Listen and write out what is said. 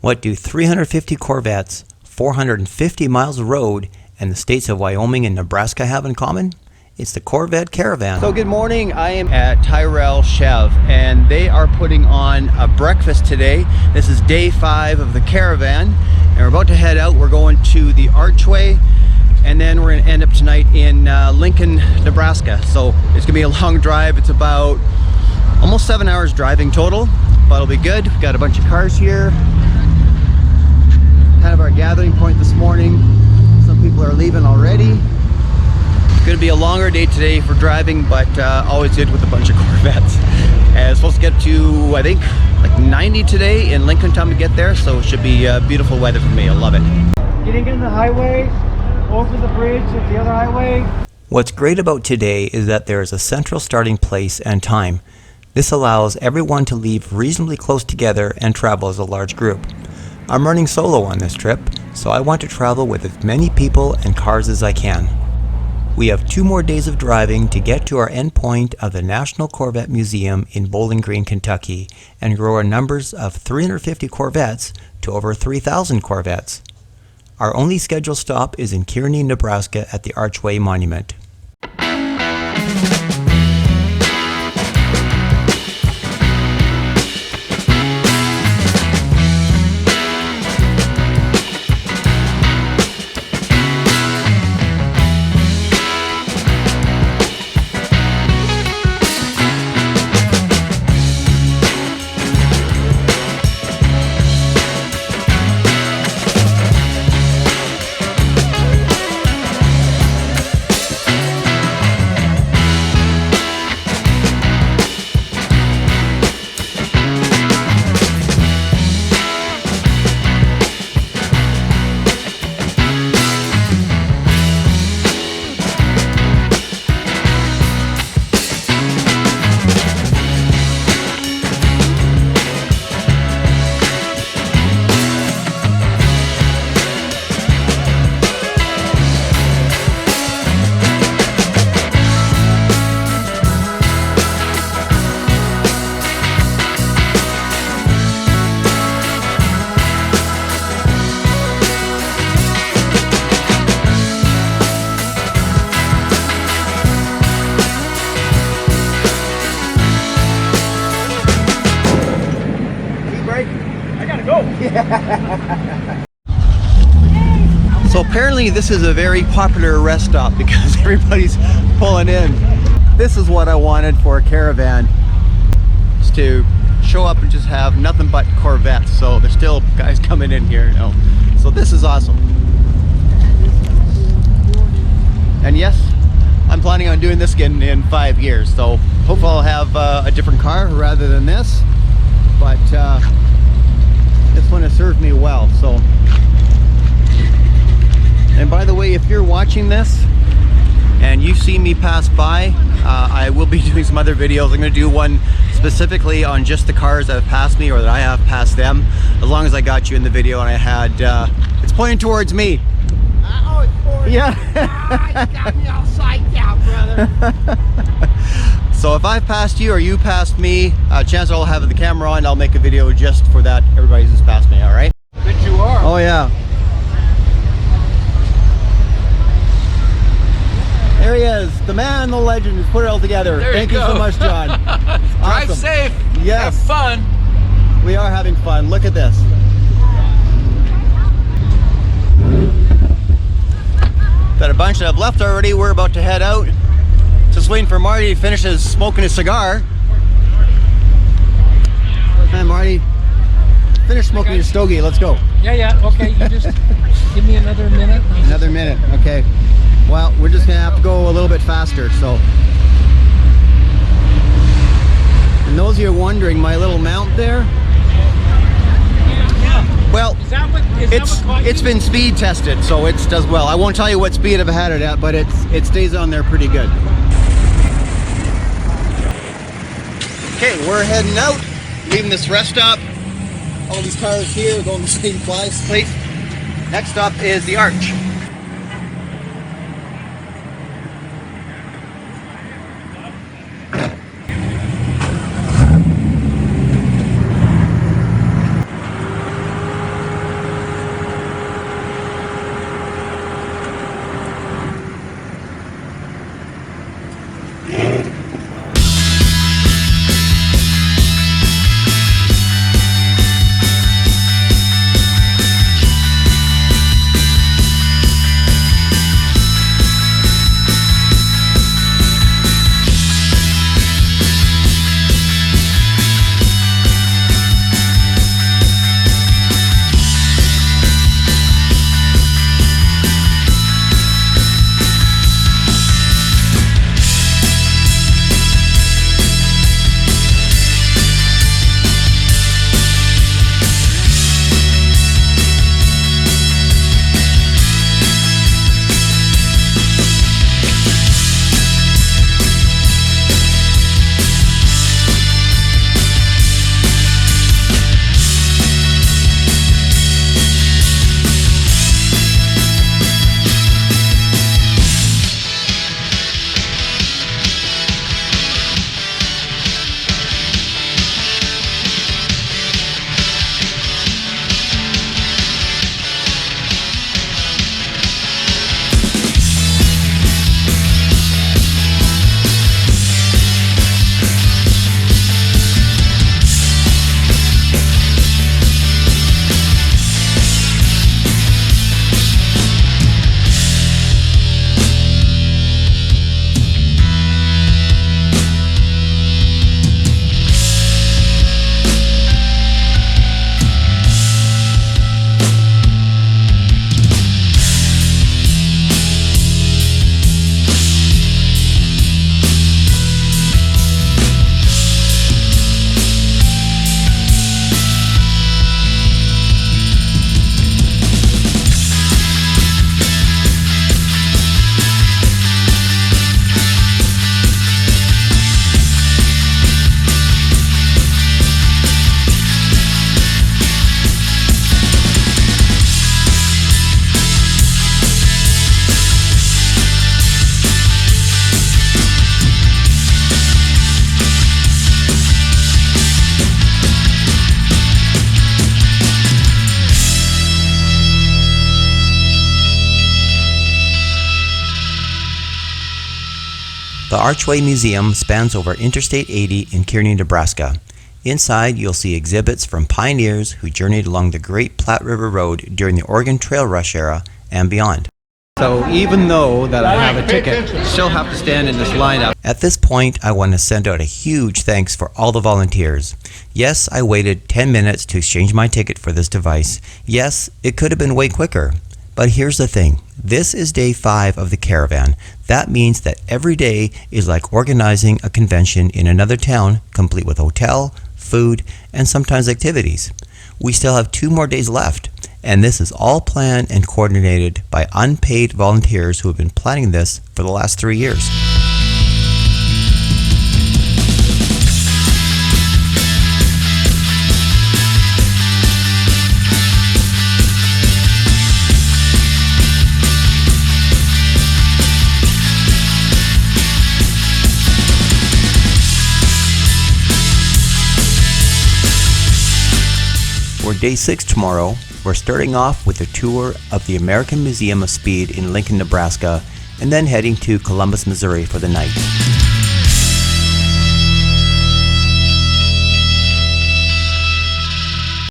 What do 350 Corvettes, 450 miles of road, and the states of Wyoming and Nebraska have in common? It's the Corvette Caravan. So good morning, I am at Tyrell Chev, and they are putting on a breakfast today. This is day 5 of the Caravan, and we're about to head out. We're going to the Archway, and then we're gonna end up tonight in Lincoln, Nebraska. So it's gonna be a long drive. It's about almost 7 hours driving total, but it'll be good. We've got a bunch of cars here. Kind of our gathering point this morning. Some people are leaving already. Going to be a longer day today for driving, but always good with a bunch of Corvettes. And it's supposed to get to, I think, like 90 today in Lincoln time to get there, so it should be beautiful weather for me. I love it. Getting in the highway, over the bridge at the other highway. What's great about today is that there is a central starting place and time. This allows everyone to leave reasonably close together and travel as a large group. I'm running solo on this trip, so I want to travel with as many people and cars as I can. We have 2 more days of driving to get to our endpoint of the National Corvette Museum in Bowling Green, Kentucky, and grow our numbers of 350 Corvettes to over 3,000 Corvettes. Our only scheduled stop is in Kearny, Nebraska at the Archway Monument. So apparently this is a very popular rest stop because everybody's pulling in. This is what I wanted for a Caravan, is to show up and just have nothing but Corvettes. So there's still guys coming in here, you know. So this is awesome. And yes, I'm planning on doing this again in 5 years. So hopefully I'll have a different car rather than this. But this one has served me well. So, and by the way, if you're watching this and you see me pass by, I will be doing some other videos. I'm going to do one specifically on just the cars that have passed me or that I have passed them, as long as I got you in the video and I had it's pointing towards me. Oh, it's forward. Yeah. You got me all psyched out, brother. So if I've passed you or you passed me, chances I'll have the camera on. I'll make a video just for that. Everybody's just passed me, all right? Bet you are. Oh yeah. There he is, the man, the legend, who's put it all together. Thank you so much, John. Drive Awesome. safe. Yes. Have fun. We are having fun. Look at this. Got a bunch that have left already. We're about to head out. Just waiting for Marty to finish his smoking his cigar. Hi, Marty. Finish smoking your stogie. Let's go. Yeah, okay. You just give me another minute. Another minute, okay. Well, we're just gonna have to go a little bit faster, so. And those of you wondering, my little mount there, well, it's been speed tested, so it does well. I won't tell you what speed I've had it at, but it stays on there pretty good. Okay, we're heading out, leaving this rest stop. All these cars here going the same place. Next stop is the Arch. The Archway Museum spans over Interstate 80 in Kearny, Nebraska. Inside, you'll see exhibits from pioneers who journeyed along the Great Platte River Road during the Oregon Trail Rush era and beyond. So even though that I have a ticket, I still have to stand in this lineup. At this point, I want to send out a huge thanks for all the volunteers. Yes, I waited 10 minutes to exchange my ticket for this device. Yes, it could have been way quicker. But here's the thing. This is day 5 of the caravan. That means that every day is like organizing a convention in another town, complete with hotel, food, and sometimes activities. We still have 2 more days left, and this is all planned and coordinated by unpaid volunteers who have been planning this for the last 3 years. For day 6 tomorrow, we're starting off with a tour of the American Museum of Speed in Lincoln, Nebraska, and then heading to Columbus, Missouri for the night.